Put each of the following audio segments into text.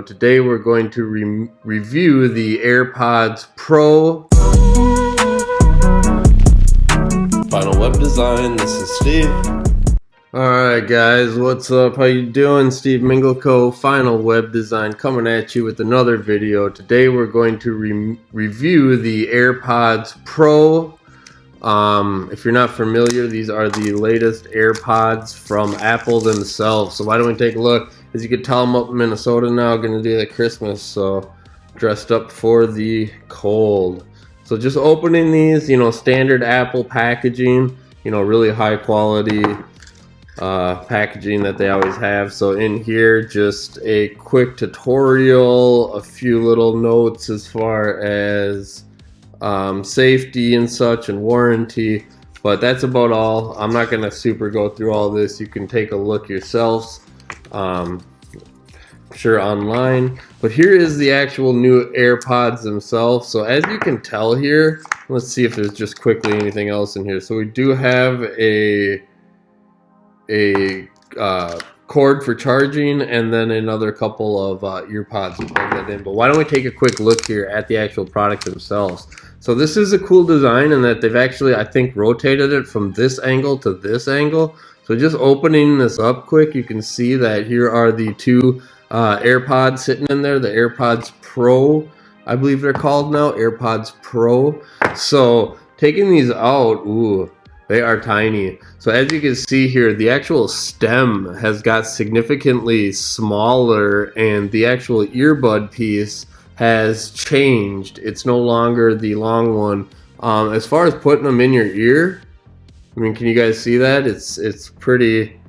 Today we're going to review the AirPods Pro. Final web design. This is Steve. Alright guys, what's up? How you doing? Steve Mingleco, Final Web Design, coming at you with another video. Today we're going to review the AirPods Pro. If you're not familiar, these are the latest AirPods from Apple themselves. So why don't we take a look? As you can tell, I'm up in Minnesota now, gonna do the Christmas, so dressed up for the cold. So just opening these, standard Apple packaging, really high quality packaging that they always have. So in here, just a quick tutorial, a few little notes as far as safety and such and warranty, but that's about all. I'm not gonna super go through all this. You can take a look yourselves, sure, online. But here is the actual new AirPods themselves. So as you can tell here, let's see if there's just quickly anything else in here. So we do have a cord for charging, and then another couple of earpods to plug that in. But why don't we take a quick look here at the actual product themselves. So this is a cool design in that they've actually, I think, rotated it from this angle to this angle. So just opening this up quick, you can see that here are the two AirPods sitting in there, the AirPods Pro, I believe they're called now, AirPods Pro. So taking these out, ooh, they are tiny. So as you can see here, the actual stem has got significantly smaller, and the actual earbud piece has changed. It's no longer the long one. As far as putting them in your ear, I mean, can you guys see that? It's pretty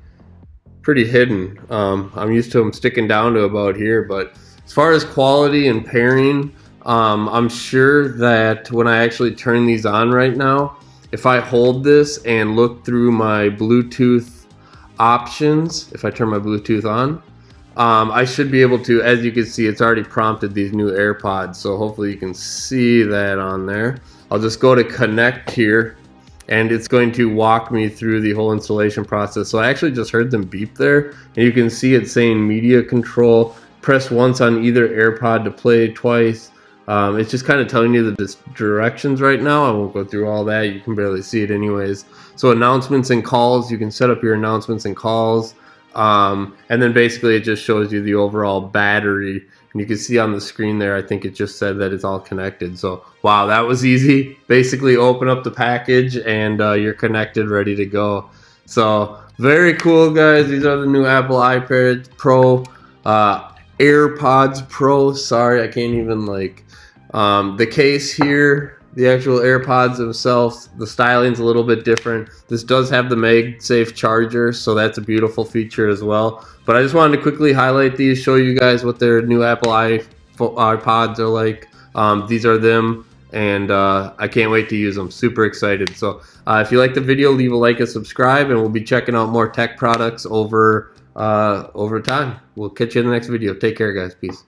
hidden. I'm used to them sticking down to about here, but as far as quality and pairing, I'm sure that when I actually turn these on right now, if I hold this and look through my Bluetooth options, if I turn my Bluetooth on, I should be able to, as you can see, it's already prompted these new AirPods, so hopefully you can see that on there. I'll just go to connect here, and it's going to walk me through the whole installation process. So I actually just heard them beep there, and you can see it saying media control. Press once on either AirPod to play twice. It's just kind of telling you the directions right now. I won't go through all that. You can barely see it anyways. So announcements and calls, you can set up your announcements and calls. And then basically it just shows you the overall battery. And you can see on the screen there, I think it just said that it's all connected. So wow, that was easy. Basically open up the package and you're connected, ready to go. So very cool, guys. These are the new Apple iPad Pro, AirPods Pro. Sorry, I can't even the case here, the actual AirPods themselves, the styling's a little bit different. This does have the MagSafe charger, so that's a beautiful feature as well. But I just wanted to quickly highlight these, show you guys what their new Apple iPods are like. These are them, and I can't wait to use them. Super excited. So if you like the video, leave a like and subscribe, and we'll be checking out more tech products over time. We'll catch you in the next video. Take care, guys. Peace.